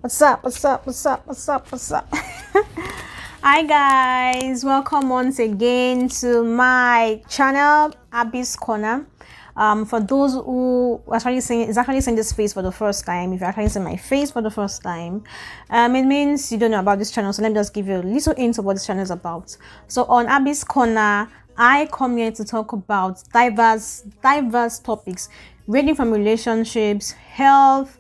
What's up? Hi guys, welcome once again to my channel, Abby's Corner. For those who actually seeing this face for the first time, if you're actually seeing my face for the first time, it means you don't know about this channel. So let me just give you a little hint of what this channel is about. So on Abby's Corner, I come here to talk about diverse topics, ranging from relationships, health,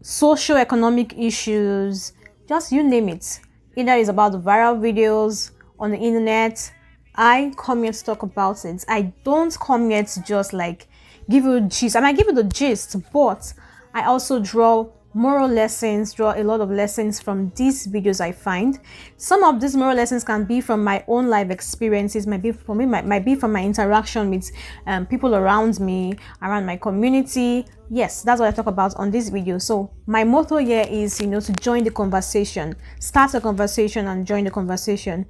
socio-economic issues, just you name it. Either it's about the viral videos on the internet, I come here to talk about it. I don't come here to just like give you gist. I might give you the gist, but I also draw moral lessons, draw a lot of lessons from these videos I find. Some of these moral lessons can be from my own life experiences, might be from me, might be from my interaction with people around me, around my community. Yes, that's what I talk about on this video. So my motto here is, to join the conversation, start a conversation and join the conversation,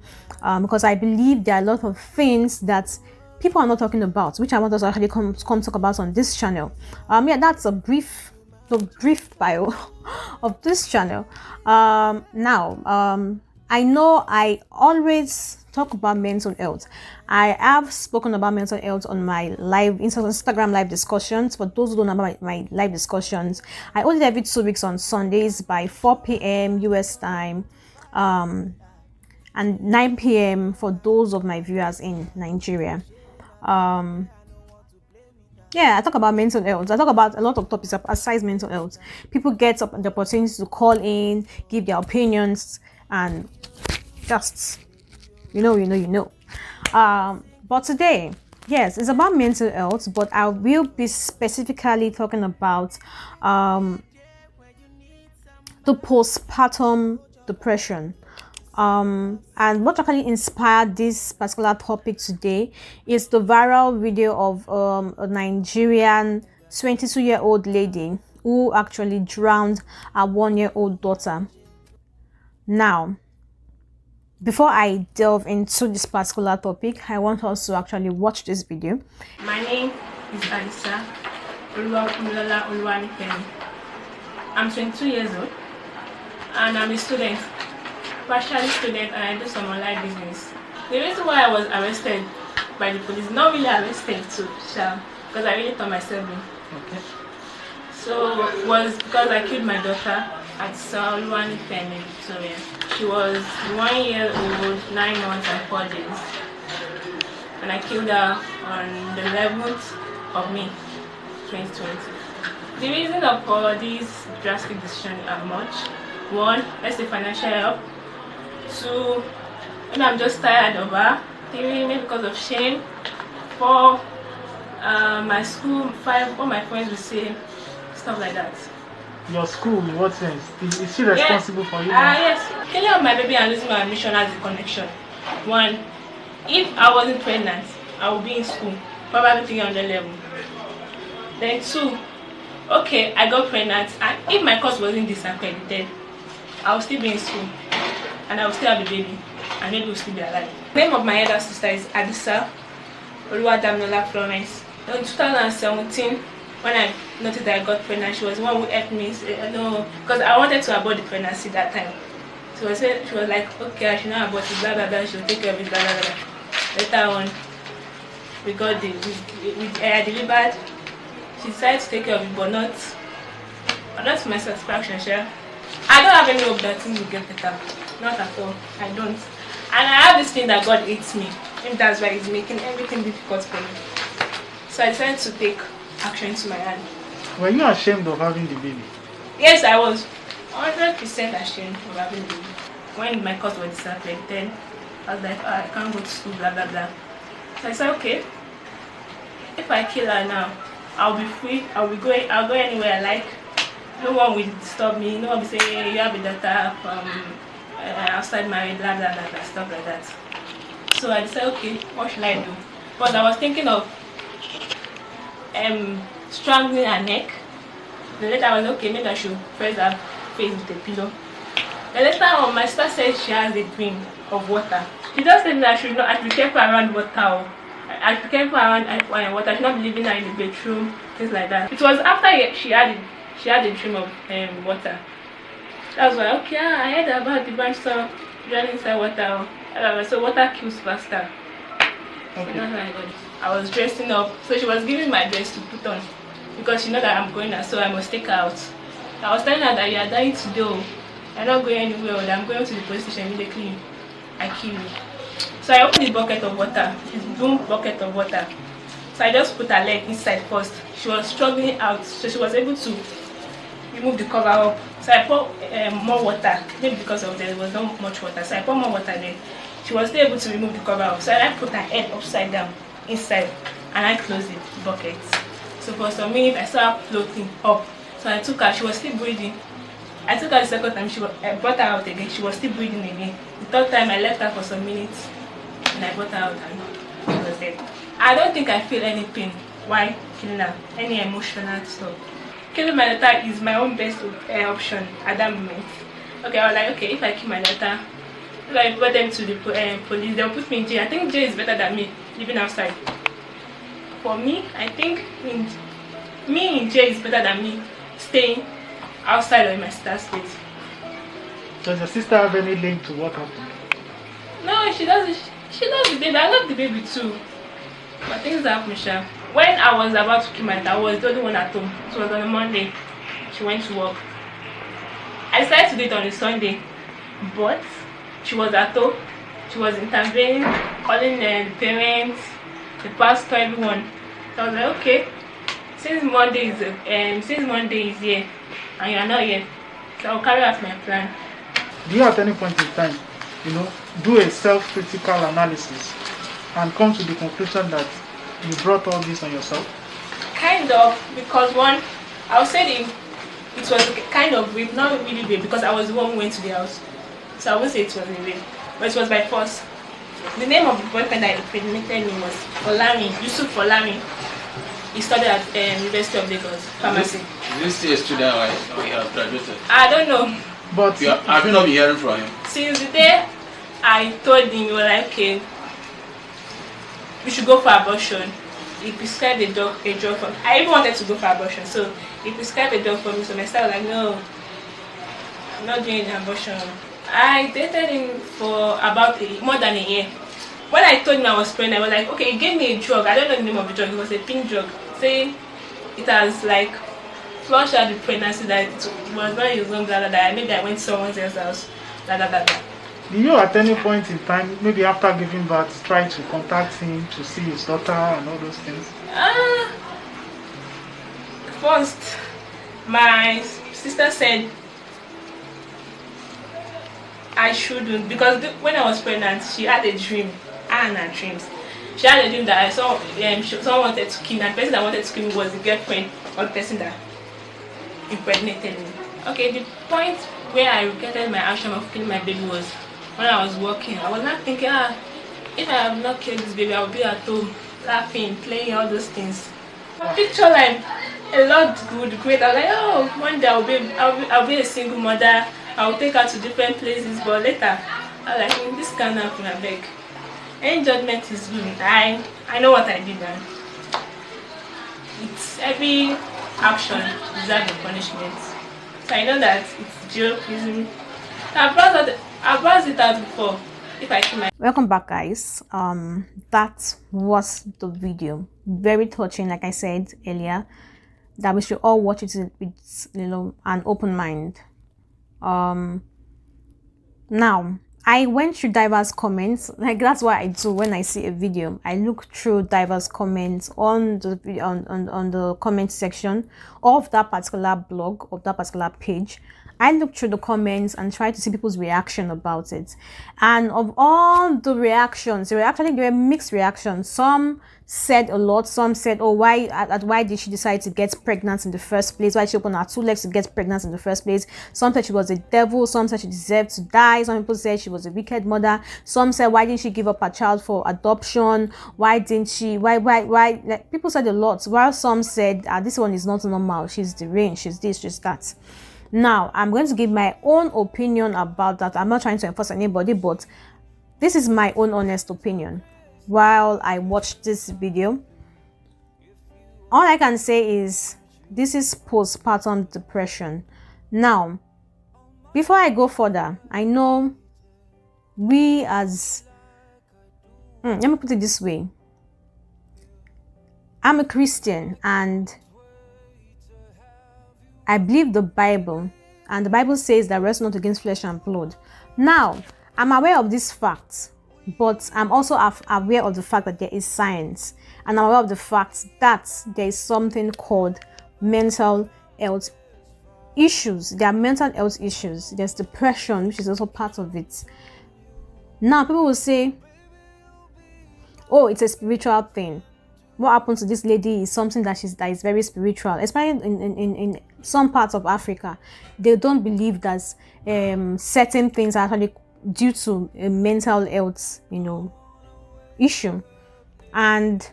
because I believe there are a lot of things that people are not talking about, which I want us to actually come talk about on this channel. That's the brief bio of this channel. I know I always talk about mental health. I have spoken about mental health on my live Instagram live discussions. For those who don't know about my live discussions, I hold it every 2 weeks on Sundays by 4 p.m. US time, and 9 p.m. for those of my viewers in Nigeria. I talk about mental health. I talk about a lot of topics aside mental health. People get the opportunity to call in, give their opinions, and just but today, yes, it's about mental health, but I will be specifically talking about the postpartum depression. And what actually inspired this particular topic today is the viral video of a Nigerian 22-year-old lady who actually drowned her 1-year-old daughter. Now, before I delve into this particular topic, I want us to actually watch this video. My name is Alisa Oluwanifemi. I'm 22 years old and I'm a student, partially student, and I do some online business. The reason why I was arrested by the police, not really arrested too, because I really thought myself in. Okay. So was because I killed my daughter at Oluwanifemi, Victoria. She was 1 year old, 9 months and 4 days. And I killed her on the 11th of May, 2020. The reason for this drastic decision are much. One, let's say financial help. Two, I'm just tired of her. Three, maybe because of shame. Four, my school. Five, all my friends will say stuff like that. Your school, in what sense? Is she responsible for you? Yes. Killing of my baby and losing my admission has a connection. One, if I wasn't pregnant, I would be in school, probably 300 level. Then two, okay, I got pregnant, and if my course wasn't disaccredited, I would still be in school, and I would still have a baby, and maybe we'll still be alive. The name of my elder sister is Adisa Oluwadamnola Florence. In 2017, when I noticed that I got pregnant, she was the one who helped me. Because I wanted to abort the pregnancy that time. So she was like, okay, I should not abort it, blah blah blah. She'll take care of it, blah blah blah. Later on, we delivered. She decided to take care of it, but not to my satisfaction. Sure. I don't have any hope that things will get better. Not at all. I don't. And I have this thing that God hates me. And that's why He's making everything difficult for me. So I decided to take action into my hand. Were you ashamed of having the baby? Yes, I was 100% ashamed of having the baby. When my course was disaccredited, I was like, I can't go to school, blah blah blah. So I said, okay, if I kill her now, I'll be free. I'll go anywhere I like. No one will disturb me. No one will say, hey, you have a daughter from outside married, blah blah blah blah, stuff like that. So I decided, okay, what should I do? But I was thinking of strangling her neck. Then later I was okay, maybe I should press her face with a pillow. Then later on, my sister said she has a dream of water. She just said that I should be careful around water. I should be careful around water. I should not be leaving her in the bedroom, things like that. It was after she had it she had a dream of water. That's why, okay, I heard about the bunch of drowning inside water. So water kills faster. So Okay. that's how I got it. I was dressing up, so she was giving my dress to put on because she know that I'm going out, so I must take her out. I was telling her that you are dying today, oh. You're not going anywhere, or I'm going to the police station immediately. I kill you. So I opened the bucket of water, this boom bucket of water. So I just put her leg inside first. She was struggling out, so she was able to remove the cover up. So I poured more water, maybe because of there was not much water. So I poured more water there. She was still able to remove the cover up. So I put her head upside down inside, and I closed the bucket. So for some minutes I saw her floating up. So I took her. She was still breathing. I took her the second time. I brought her out again. She was still breathing again. The third time I left her for some minutes, and I brought her out, and she was dead. I don't think I feel any pain while killing her, any emotional stuff. Killing my daughter is my own best option at that moment. Okay, I was like, okay, if I kill my daughter, if I brought them to the police, they'll put me in jail. I think jail is better than me living outside. For me, I think me in jail is better than me staying outside or in my sister's place. Does your sister have any link to what happened? No, she doesn't. She loves the baby. I love the baby too. But things happen, Sha. When I was about to kill my daughter, I was the only one at home. It was on a Monday. She went to work. I decided to do it on a Sunday, but she was at home. She was intervening, calling the parents, the pastor, everyone. So I was like, okay, since Monday is here, and you are not here, so I'll carry out my plan. Do you at any point in time, do a self-critical analysis and come to the conclusion that you brought all this on yourself? Kind of, because one, I would say it was kind of rape, not really rape, because I was the one who went to the house. So I wouldn't say it was a rape, but it was by force. The name of the boyfriend that impregnated me was Yusuf Folami. He studied at University of Lagos, pharmacy. Is this still a student or you have graduated? I don't know. But Have you not been hearing from him? Since the day I told him, we were like, okay, we should go for abortion. He prescribed a drug for me. I even wanted to go for abortion, so he prescribed a drug for me. So my sister was like, no, I'm not doing an abortion. I dated him for about more than a year. When I told him I was pregnant, I was like, okay, he gave me a drug. I don't know the name of the drug. It was a pink drug, saying it has like flushed out the pregnancy, that it was not his own, blah, blah, blah. Maybe I went to someone else's house, blah, blah, blah, blah. did you at any point in time, maybe after giving birth, try to contact him to see his daughter and all those things? First, my sister said I shouldn't, because when I was pregnant, she had a dream. And her dreams. She had a dream that I saw someone wanted to kill me. The person that wanted to kill me was the girlfriend or the person that impregnated me. Okay, the point where I regretted my action of killing my baby was when I was working. I was not thinking, if I have not killed this baby, I will be at home laughing, playing, all those things. I picture like a lot good, great. I was like, oh, one day I'll be a single mother. I'll take her to different places, but later I was like, this can't happen, I beg. Any judgment is good. I know what I did, and it's every action deserves a punishment. So I know that it's jail, prison. I've brought it out before. If I kill my Welcome back, guys. That was the video. Very touching, like I said earlier, that we should all watch it with an open mind. Now I went through diverse comments. Like, that's what I do when I see a video. I look through diverse comments on the video, on the comment section of that particular blog, of that particular page. I look through the comments and try to see people's reaction about it. And of all the reactions, there were mixed reactions. Some said a lot. Some said, oh, why did she decide to get pregnant in the first place? Why did she open her 2 legs to get pregnant in the first place? Some said she was a devil. Some said she deserved to die. Some people said she was a wicked mother. Some said, why didn't she give up her child for adoption? Why didn't she? Why? Like, people said a lot. While some said, this one is not normal. She's deranged. She's this, she's that. Now, I'm going to give my own opinion about that. I'm not trying to enforce anybody, but this is my own honest opinion. While I watched this video, all I can say is This is postpartum depression. Now, before I go further, I know we as let me put it this way. I'm a Christian and I believe the Bible, and the Bible says that wrestle not against flesh and blood. Now, I'm aware of these facts, but I'm also aware of the fact that there is science, and I'm aware of the fact that there is something called mental health issues. There are mental health issues. There's depression, which is also part of it. Now, people will say, oh, it's a spiritual thing. What happened to this lady is something that is very spiritual, especially in some parts of Africa. They don't believe that certain things are actually due to a mental health, issue. And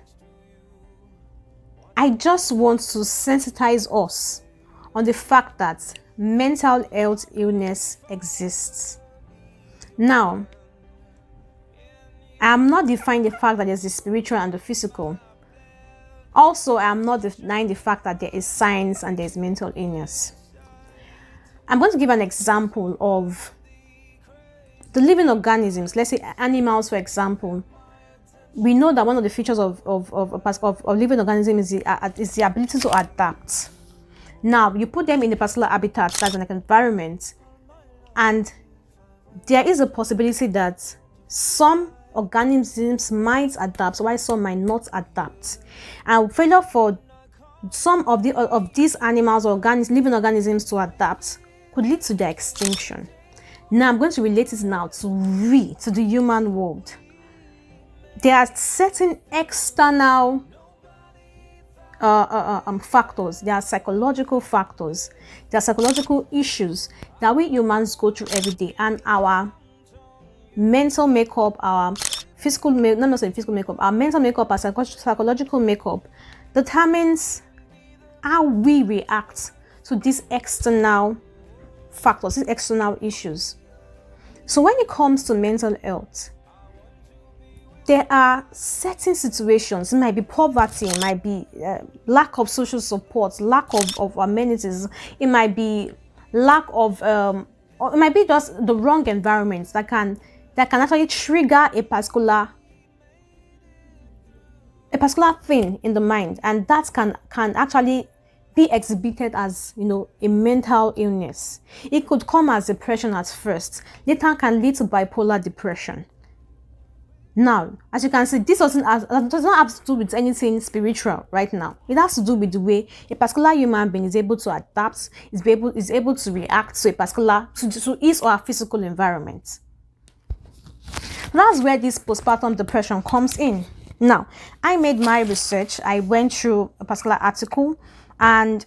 I just want to sensitize us on the fact that mental health illness exists. Now, I'm not denying the fact that there's the spiritual and the physical. Also, I'm not denying the fact that there is science and there's mental illness. I'm going to give an example of the living organisms. Let's say animals, for example. We know that one of the features of living organisms is the ability to adapt. Now, you put them in a particular habitat, that's like an environment, and there is a possibility that some organisms might adapt, while some might not adapt. And failure for some of these animals or living organisms to adapt could lead to their extinction. Now, I'm going to relate it now to the human world. There are certain external factors. There are psychological factors. There are psychological issues that we humans go through every day, and our mental makeup, our physical makeup, not necessarily physical makeup, our mental makeup, our psychological makeup determines how we react to these external factors, these external issues. So when it comes to mental health, there are certain situations. It might be poverty, it might be lack of social support, lack of amenities, it might be lack of, or it might be just the wrong environments that can actually trigger a particular thing in the mind, and that can actually be exhibited as a mental illness. It could come as depression at first, later can lead to bipolar depression. Now, as you can see, this does not have to do with anything spiritual right now. It has to do with the way a particular human being is able to adapt, is able to react to a particular to his or her physical environment. That's where this postpartum depression comes in. Now, I made my research. I went through a particular article, and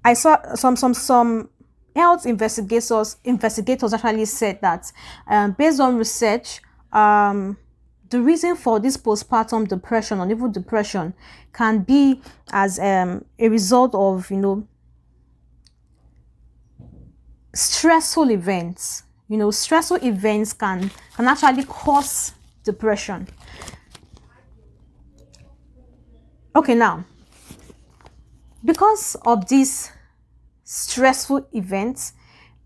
I saw some health investigators actually said that based on research, the reason for this postpartum depression or even depression can be as a result of stressful events. Stressful events can actually cause depression. Okay, now, because of these stressful events,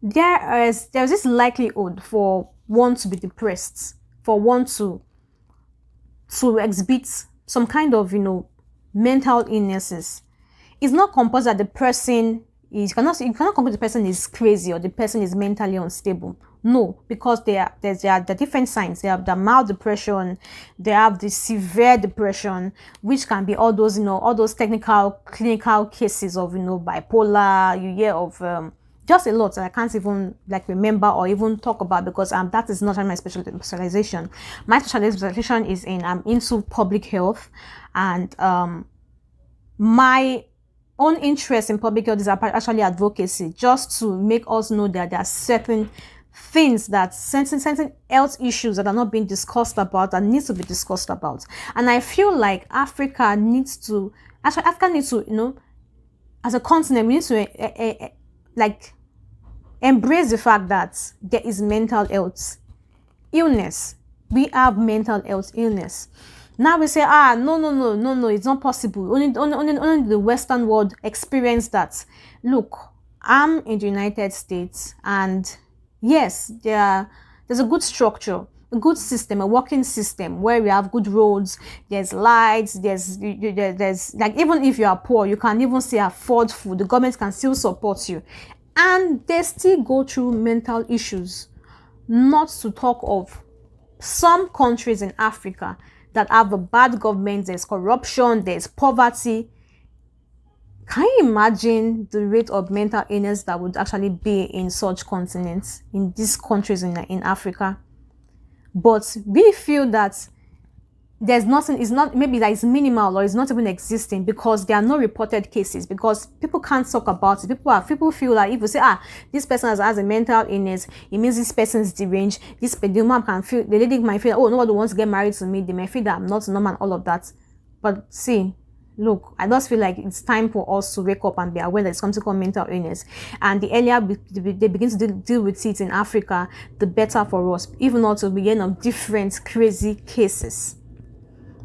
there's this likelihood for one to be depressed, for one to exhibit some kind of mental illnesses. It's not composed that the person is, you cannot conclude the person is crazy or the person is mentally unstable. No, because there are different signs. They have the mild depression, they have the severe depression, which can be all those clinical cases of bipolar. You hear of just a lot that I can't even remember or even talk about, because that is not my specialization. My specialization is into public health, and my own interest in public health is actually advocacy, just to make us know that there are certain things, that certain health issues that are not being discussed about, that needs to be discussed about. And I feel like Africa needs to, as a continent, we need to embrace the fact that there is mental health illness. We have mental health illness. Now we say, no, it's not possible. Only the Western world experience that. Look, I'm in the United States, and yes, there's a good structure, a good system, a working system where we have good roads, there's lights, there's like, even if you are poor, you can even still afford food. The government can still support you, and they still go through mental issues. Not to talk of some countries in Africa that have a bad government, there's corruption, there's poverty. Can you imagine the rate of mental illness that would actually be in such continents, in these countries in Africa? But we feel that there's nothing, it's not, maybe that is minimal or it's not even existing because there are no reported cases, because people can't talk about it. People feel like if you say, this person has a mental illness, it means this person is deranged. The woman can feel, the lady might feel, nobody wants to get married to me. They may feel that I'm not normal and all of that. But see, look, I just feel like it's time for us to wake up and be aware that it's something called mental illness. And the earlier they begin to deal with it in Africa, the better for us, even not to begin of different crazy cases.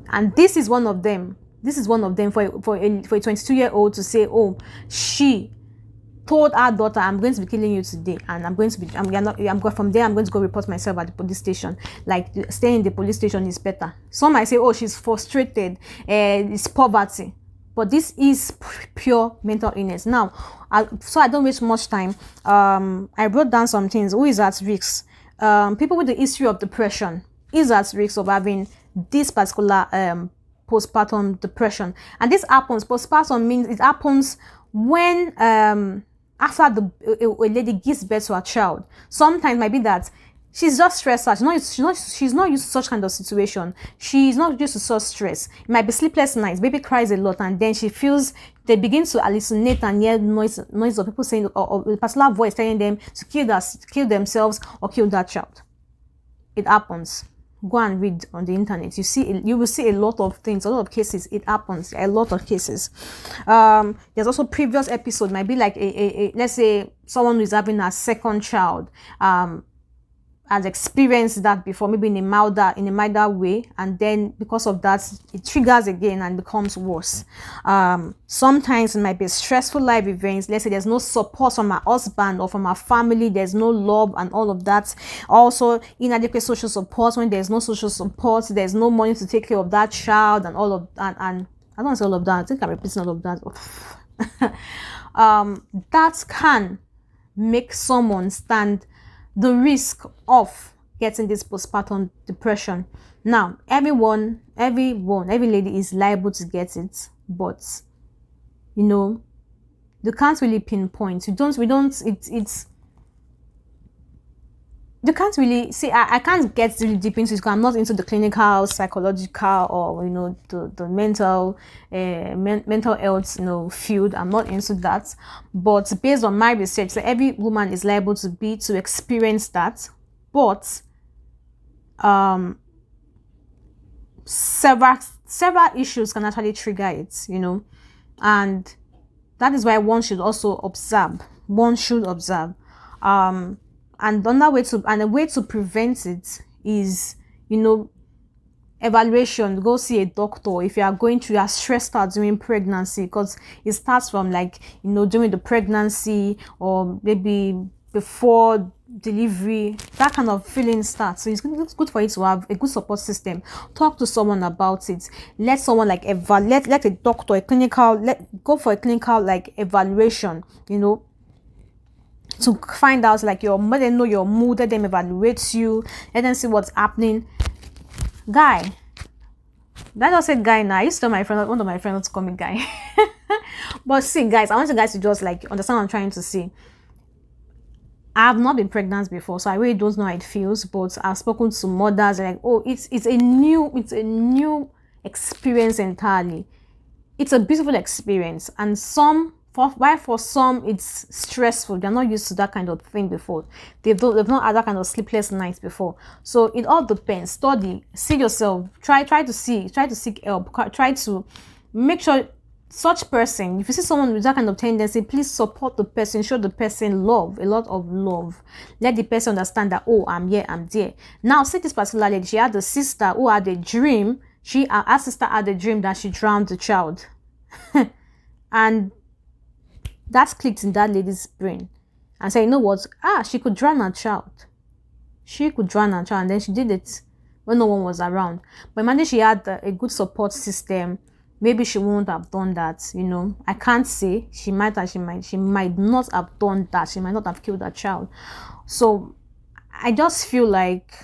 And this is one of them. This is one of them for a 22-year-old to say, she told her daughter, I'm going to be killing you today, and I'm going from there, I'm going to go report myself at the police station. Like, staying in the police station is better. Some might say, she's frustrated, it's poverty. But this is pure mental illness. Now, so I don't waste much time. I wrote down some things. Who is at risk? People with the history of depression is at risk of having this particular postpartum depression. And this happens, postpartum means it happens when after a lady gives birth to a child. Sometimes it might be that she's just stressed out. She's not used to such kind of situation. She's not used to such stress. It might be sleepless nights. Baby cries a lot, and then she feels, they begin to hallucinate and hear noise of people saying, or a particular voice telling them to kill themselves or kill that child. It happens. Go and read on the internet. You will see a lot of things, a lot of cases. It happens, a lot of cases. There's also previous episode, might be like let's say someone who is having a second child, has experienced that before, maybe in a milder way, and then because of that it triggers again and becomes worse. Sometimes it might be stressful life events. Let's say there's no support from my husband or from our family, there's no love and all of that. Also inadequate social support. When there's no social support, there's no money to take care of that child and all of that. And I don't say all of that, I think I'm repeating all of that. That can make someone stand the risk of getting this postpartum depression. Now, every lady is liable to get it, but you can't really pinpoint. You can't really see. I can't get really deep into it because I'm not into the clinical, psychological, or the mental health field. I'm not into that. But based on my research, so every woman is liable to experience that. But several issues can actually trigger it. And that is why one should also observe. And a way to prevent it is, evaluation. Go see a doctor if you are stressed out during pregnancy, because it starts from during the pregnancy or maybe before delivery. That kind of feeling starts. So it's good for you to have a good support system. Talk to someone about it. Let someone let a doctor, go for a clinical evaluation, to find out let them know your mood, let them evaluate you, let them see what's happening. Guy, that just said guy now. I used to tell one of my friends to call me guy. But see, guys, I want you guys to just understand what I'm trying to say. I have not been pregnant before, so I really don't know how it feels, but I've spoken to mothers it's a new experience entirely. It's a beautiful experience, and for some it's stressful. They're not used to that kind of thing before. They've not had that kind of sleepless nights before. So it all depends. Study, see yourself, try to seek help, try to make sure such person, if you see someone with that kind of tendency, please support the person, show the person love, a lot of love. Let the person understand that I'm here, I'm there. Now, see this particular lady, she had a sister who had a dream. Her sister had a dream that she drowned the child. And that clicked in that lady's brain and said, you know what? She could drown her child. She could drown her child. And then she did it when no one was around. But imagine she had a good support system. Maybe she wouldn't have done that, you know. I can't say. She might not have done that. She might not have killed her child. So I just feel like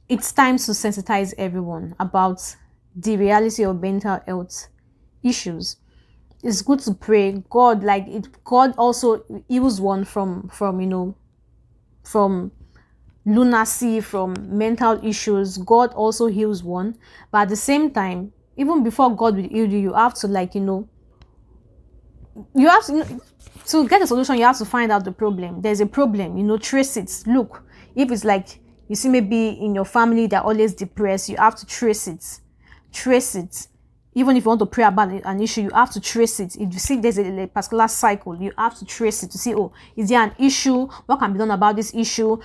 it's time to sensitize everyone about the reality of mental health issues. It's good to pray. God also heals one from lunacy, from mental issues. God also heals one. But at the same time, even before God will heal you, you have to to get a solution, you have to find out the problem. There's a problem, trace it. Look, if it's like you see maybe in your family they're always depressed, you have to trace it. Even if you want to pray about an issue, you have to trace it. If you see there's a particular cycle, you have to trace it to see, is there an issue? What can be done about this issue?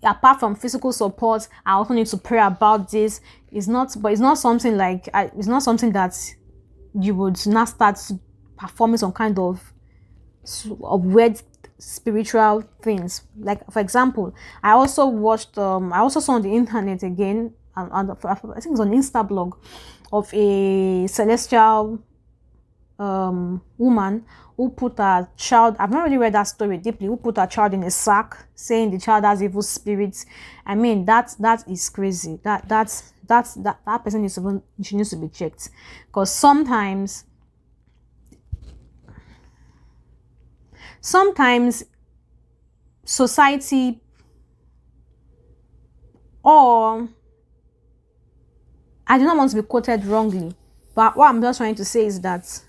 Apart from physical support, I also need to pray about this. It's not something that you would not start performing some kind of weird spiritual things. Like, for example, I also saw on the internet again, and I think it's on Insta blog, of a celestial woman who put her child, I've not really read that story deeply, who put her child in a sack, saying the child has evil spirits. I mean, that is crazy. That person needs to be checked, because sometimes society, or I do not want to be quoted wrongly, but what I'm just trying to say is that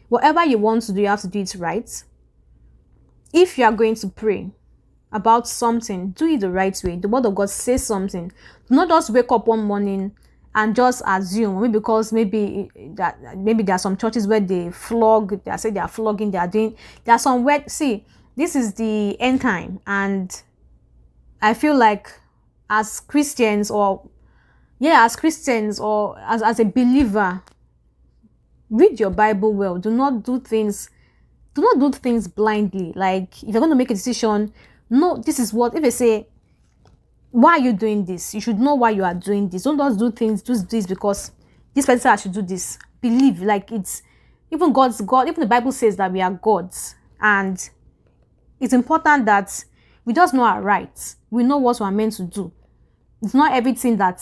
whatever you want to do, you have to do it right. If you are going to pray about something, do it the right way. The word of God says something. Do not just wake up one morning and just assume, maybe because maybe there are some churches where they say they are flogging, there are some where, see, this is the end time, and I feel like as Christians or as a believer, read your Bible well. Do not do things blindly. Like, if you're going to make a decision, no, this is what, if they say, why are you doing this? You should know why you are doing this. Don't just do this because this person said I should do this. Believe, like, it's even God, even the Bible says that we are gods, and it's important that we just know our rights. We know what we are meant to do. It's not everything that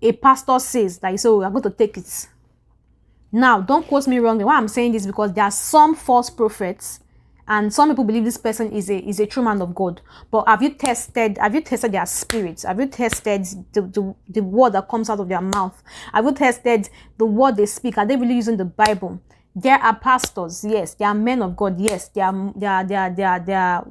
a pastor says that so we are going to take it. Now, don't quote me wrongly. Why I'm saying this, because there are some false prophets, and some people believe this person is a true man of God. But have you tested their spirits? Have you tested the word that comes out of their mouth? Have you tested the word they speak? Are they really using the Bible? There are pastors, yes. They are men of God, yes. They are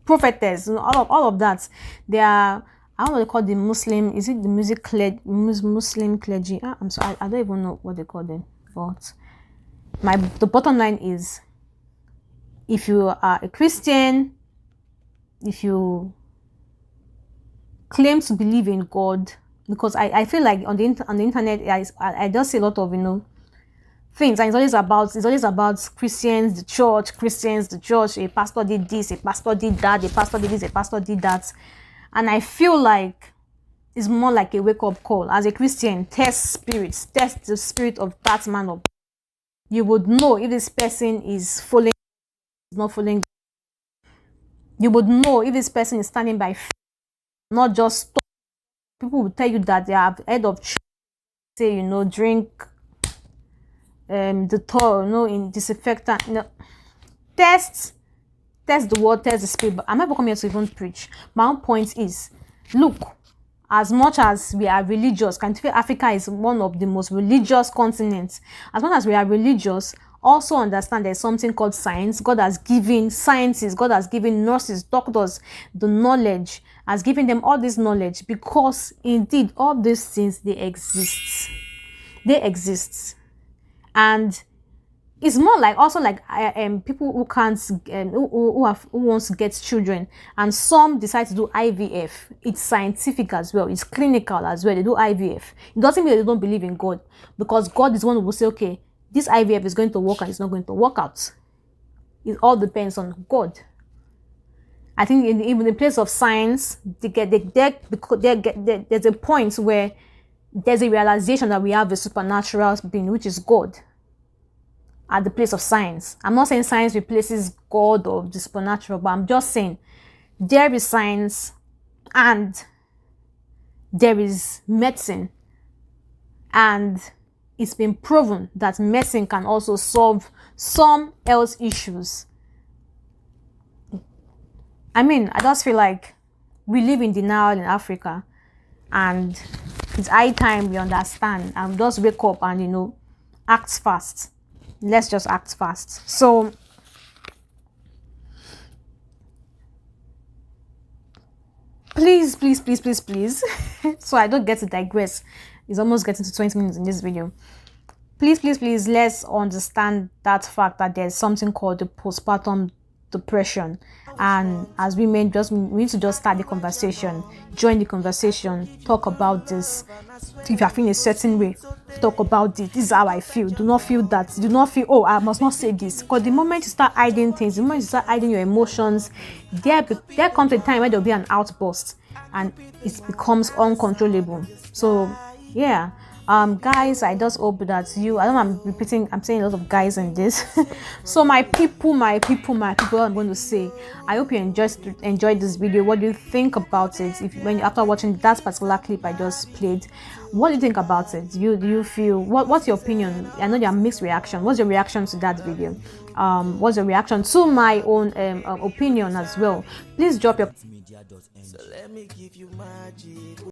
prophetess, all of that. They are, I don't know what they call the Muslim. Is it the Muslim clergy? I'm sorry, I don't even know what they call them. But the bottom line is, if you are a Christian, if you claim to believe in God, because I feel like on the internet I just see a lot of things, and it's always about Christians, the church. A pastor did this, a pastor did that, a pastor did this, a pastor did that, and I feel like it's more like a wake-up call. As a Christian, test the spirit of that man of. You would know if this person is not following. You would know if this person is standing by faith, not just. People will tell you that they have heard of church, say drink the toll, in disinfectant. Test the word, test the spirit. But I'm not coming here to even preach. My own point is, look, as much as we are religious, Africa is one of the most religious continents. As much as we are religious, also understand there's something called science. God has given scientists, God has given nurses, doctors the knowledge, has given them all this knowledge, because indeed all these things, they exist. And It's more like also like people who can't who wants to get children, and some decide to do IVF. It's scientific as well, it's clinical as well. They do IVF. It doesn't mean they don't believe in God, because God is one who will say, okay, this IVF is going to work and it's not going to work out. It all depends on God. I think even in the place of science, there's a point where there's a realization that we have a supernatural being, which is God, at the place of science. I'm not saying science replaces God or the supernatural, but I'm just saying there is science and there is medicine, and it's been proven that medicine can also solve some health issues. I mean, I just feel like we live in denial in Africa, and it's high time we understand and just wake up and, you know, act fast. Let's just act fast. So please so I don't get to digress, it's almost getting to 20 minutes in this video. Please let's understand that fact that there's something called the postpartum depression, and as women, we need to just start the conversation, join the conversation, talk about this. If you're feeling a certain way, talk about it. This is how I feel. Do not feel that. Do not feel, oh, I must not say this. Because the moment you start hiding things, the moment you start hiding your emotions, there comes a time where there'll be an outburst and it becomes uncontrollable. So yeah, guys, I just hope that I don't know, I'm saying a lot of guys in this. So my people, I'm going to say, I hope you enjoyed this video. What do you think about it? After watching that particular clip I just played, what do you think about it? Do you feel, what's your opinion? I know there are mixed reaction. What's your reaction to that video? What's your reaction to my own opinion as well? Please drop your